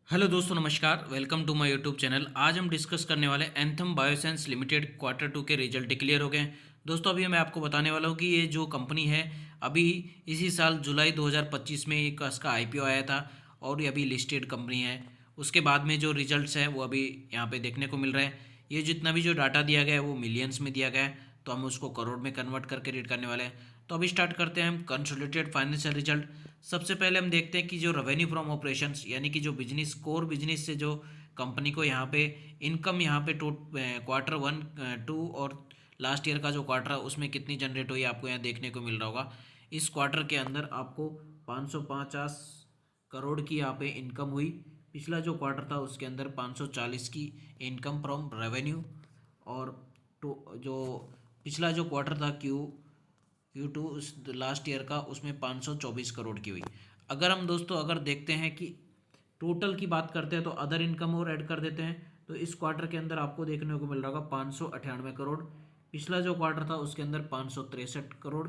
Hello दोस्तों, नमस्कार। Welcome to my YouTube channel. आज हम डिस्कस करने वाले Anthem bioscience limited quarter two के रिजल्ट डिक्लेयर हो गए हैं। दोस्तों, अभी मैं आपको बताने वाला हूँ कि ये जो कंपनी है, अभी इसी साल जुलाई 2025 में इसका आईपीओ आया था और ये अभी लिस्टेड कंपनी है। उसके बाद में जो रिजल्ट्स है वो अभी यहाँ पे देखने को मिल रहे हैं। ये जितना भी जो डाटा दिया गया है वो मिलियंस में दिया गया है, तो हम उसको करोड़ में कन्वर्ट करके रीड करने वाले हैं। तो अभी स्टार्ट करते हैं हम कंसोलिडेटेड फाइनेंशियल रिजल्ट। सबसे पहले हम देखते हैं कि जो रेवेन्यू फ्रॉम ऑपरेशंस यानी कि जो बिजनेस कोर बिजनेस से जो कंपनी को यहाँ पे इनकम यहाँ पे क्वार्टर वन टू और लास्ट ईयर का जो क्वार्टर है उसमें कितनी जनरेट हुई आपको यहाँ देखने को मिल रहा होगा। इस क्वार्टर के अंदर आपको 550 करोड़ की यहाँ पे इनकम हुई। पिछला जो क्वार्टर था उसके अंदर 540 की इनकम फ्रॉम रेवेन्यू। और तो जो पिछला जो क्वार्टर था Q2 उस लास्ट ईयर का, उसमें 524 करोड़ की हुई। अगर हम दोस्तों अगर देखते हैं कि टोटल की बात करते हैं तो अदर इनकम और ऐड कर देते हैं, तो इस क्वार्टर के अंदर आपको देखने को मिल रहा होगा 598 करोड़। पिछला जो क्वार्टर था उसके अंदर 563 करोड़।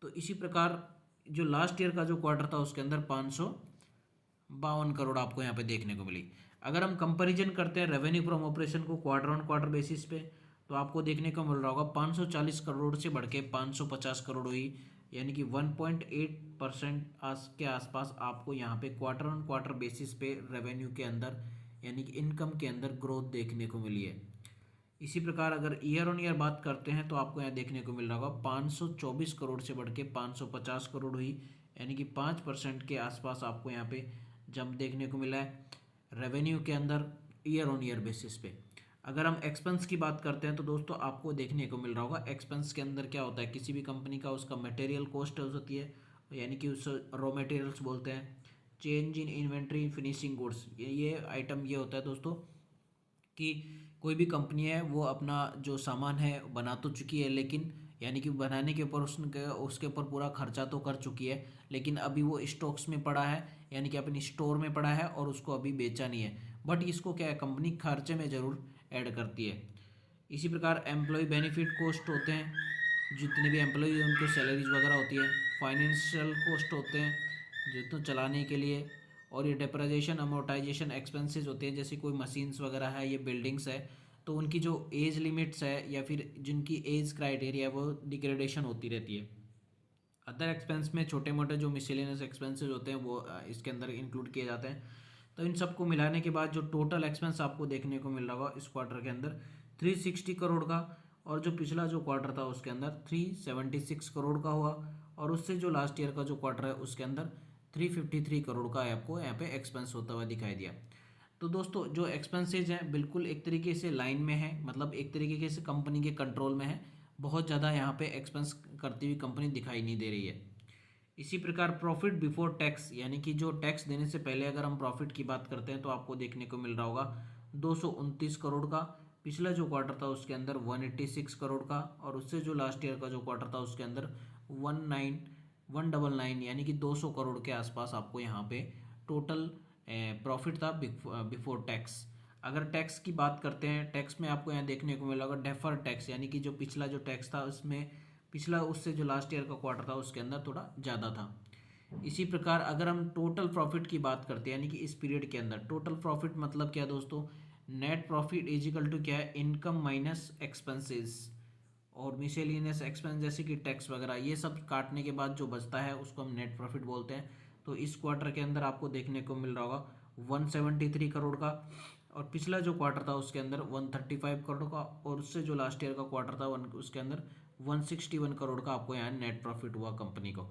तो इसी प्रकार जो लास्ट ईयर का जो क्वार्टर था उसके अंदर 552 करोड़ आपको यहाँ पे देखने को मिली। अगर हम कंपैरिजन करते हैं रेवेन्यू फ्रॉम ऑपरेशन को क्वार्टर ऑन क्वार्टर बेसिस पे, तो आपको देखने को मिल रहा होगा 540 करोड़ से बढ़ के 550 करोड़ हुई, यानी कि 1.8% के आसपास आपको यहाँ पे क्वार्टर ऑन क्वार्टर बेसिस पे रेवेन्यू के अंदर यानी कि इनकम के अंदर ग्रोथ देखने को मिली है। इसी प्रकार अगर ईयर ऑन ईयर बात करते हैं तो आपको यहाँ देखने को मिल रहा होगा 524 करोड़ से बढ़ के 550 करोड़ हुई, यानी कि 5% के आसपास आपको यहाँ पे जंप देखने को मिला है रेवेन्यू के अंदर ईयर ऑन ईयर बेसिस पे। अगर हम एक्सपेंस की बात करते हैं तो दोस्तों आपको देखने को मिल रहा होगा एक्सपेंस के अंदर क्या होता है, किसी भी कंपनी का उसका मटेरियल कॉस्ट होती है, यानी कि उस रॉ मटेरियल्स बोलते हैं। Change in inventory finishing goods, ये आइटम ये होता है दोस्तों कि कोई भी कंपनी है वो अपना जो सामान है बना तो चुकी है, लेकिन यानी कि बनाने के ऊपर उसके ऊपर पूरा खर्चा तो कर चुकी है, लेकिन अभी वो स्टॉक्स में पड़ा है, यानी कि अपनी स्टोर में पड़ा है और उसको अभी बेचा नहीं है, बट इसको क्या है कंपनी खर्चे में ज़रूर ऐड करती है। इसी प्रकार एम्प्लॉय बेनिफिट कॉस्ट होते हैं, जितने भी एम्प्लॉय उनको सैलरीज वगैरह होती है। फाइनेंशियल कॉस्ट होते हैं जितना चलाने के लिए। और ये डेप्रिसिएशन अमोर्टाइजेशन एक्सपेंसेस होते हैं, जैसे कोई मशीन्स वगैरह है, ये बिल्डिंग्स है, तो उनकी जो एज लिमिट्स है या फिर जिनकी एज क्राइटेरिया वो डिग्रेडेशन होती रहती है। अदर एक्सपेंस में छोटे मोटे जो मिसलेनियस एक्सपेंसेस होते हैं वो इसके अंदर इंक्लूड किए जाते हैं। तो इन सबको मिलाने के बाद जो टोटल एक्सपेंस आपको देखने को मिल रहा होगा इस क्वार्टर के अंदर 360 करोड़ का, और जो पिछला जो क्वार्टर था उसके अंदर 376 करोड़ का हुआ, और उससे जो लास्ट ईयर का जो क्वार्टर है उसके अंदर 353 करोड़ का आपको यहाँ पे एक्सपेंस होता हुआ दिखाई दिया। तो दोस्तों जो एक्सपेंसेज हैं बिल्कुल एक तरीके से लाइन में है, मतलब एक तरीके से कंपनी के कंट्रोल में है। बहुत ज़्यादा यहाँ पे एक्सपेंस करती हुई कंपनी दिखाई नहीं दे रही है। इसी प्रकार प्रॉफिट बिफोर टैक्स, यानी कि जो टैक्स देने से पहले अगर हम प्रॉफिट की बात करते हैं तो आपको देखने को मिल रहा होगा 229 करोड़ का। पिछला जो क्वार्टर था उसके अंदर 186 करोड़ का, और उससे जो लास्ट ईयर का जो क्वार्टर था उसके अंदर 199 यानी कि 200 करोड़ के आसपास आपको यहाँ पे टोटल प्रॉफिट था बिफोर टैक्स। अगर टैक्स की बात करते हैं, टैक्स में आपको यहाँ देखने को मिला होगा डेफर टैक्स, यानी कि जो पिछला जो टैक्स था उसमें पिछला उससे जो लास्ट ईयर का क्वार्टर था उसके अंदर थोड़ा ज़्यादा था। इसी प्रकार अगर हम टोटल प्रॉफिट की बात करते हैं, यानी कि इस पीरियड के अंदर टोटल प्रॉफिट मतलब क्या दोस्तों, net profit is equal to क्या है, इनकम माइनस एक्सपेंसेस और मिसेलिनियस एक्सपेंस जैसे कि टैक्स वगैरह, ये सब काटने के बाद जो बचता है उसको हम नेट प्रॉफिट बोलते हैं। तो इस क्वार्टर के अंदर आपको देखने को मिल रहा होगा 173 करोड़ का, और पिछला जो क्वार्टर था उसके अंदर 135 करोड़ का, और उससे जो लास्ट ईयर का क्वार्टर था उसके अंदर 161 करोड़ का आपको यहाँ नेट प्रॉफिट हुआ कंपनी को।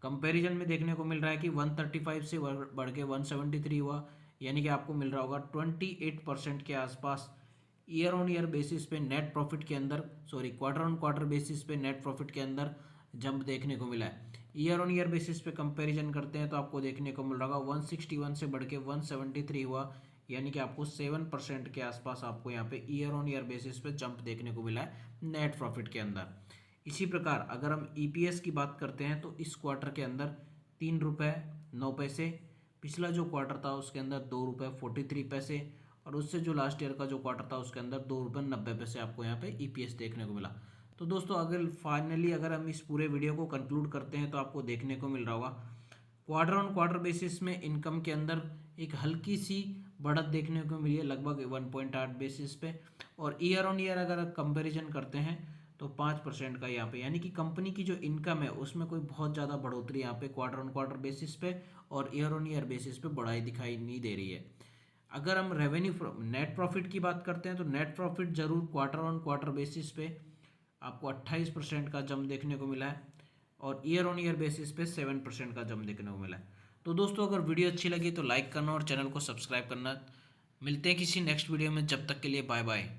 कंपैरिजन में देखने को मिल रहा है कि 135 से बढ़ के 173 हुआ, यानी कि आपको मिल रहा होगा 28% के आसपास ईयर ऑन ईयर बेसिस पे नेट प्रॉफिट के अंदर, sorry quarter on quarter basis पे नेट प्रॉफिट के अंदर जंप देखने को मिला है। ईयर ऑन ईयर बेसिस पे कंपैरिजन करते हैं तो आपको देखने को मिल रहा होगा 161 से बढ़ के 173 हुआ, यानी कि आपको 7% के आसपास आपको यहाँ पे ईयर ऑन ईयर बेसिस पे जंप देखने को मिला है नेट प्रॉफिट के अंदर। इसी प्रकार अगर हम ईपीएस की बात करते हैं तो इस क्वार्टर के अंदर 3 रुपये 9 पैसे, पिछला जो क्वार्टर था उसके अंदर 2 रुपये 43 पैसे, और उससे जो लास्ट ईयर का जो क्वार्टर था उसके अंदर 2 रुपये 90 पैसे आपको यहाँ पे ईपीएस देखने को मिला। तो दोस्तों अगर फाइनली अगर हम इस पूरे वीडियो को कंक्लूड करते हैं तो आपको देखने को मिल रहा होगा क्वार्टर ऑन क्वार्टर बेसिस में इनकम के अंदर एक हल्की सी बढ़त देखने को मिली है लगभग 1.8 बेसिस पे। और ईयर ऑन ईयर अगर कंपैरिजन करते हैं तो 5% का यहाँ पे, यानी कि कंपनी की जो इनकम है उसमें कोई बहुत ज़्यादा बढ़ोतरी यहाँ पे क्वार्टर ऑन क्वार्टर बेसिस पे और ईयर ऑन ईयर बेसिस पे बढ़ाई दिखाई नहीं दे रही है। अगर हम रेवेन्यू नेट प्रॉफिट की बात करते हैं तो नेट प्रॉफिट जरूर क्वार्टर ऑन क्वार्टर बेसिस पे आपको 28% का जंप देखने को मिला है और ईयर ऑन ईयर बेसिस पे 7% का जंप देखने को मिला है। तो दोस्तों अगर वीडियो अच्छी लगी तो लाइक करना और चैनल को सब्सक्राइब करना। मिलते हैं किसी नेक्स्ट वीडियो में, जब तक के लिए बाय बाय।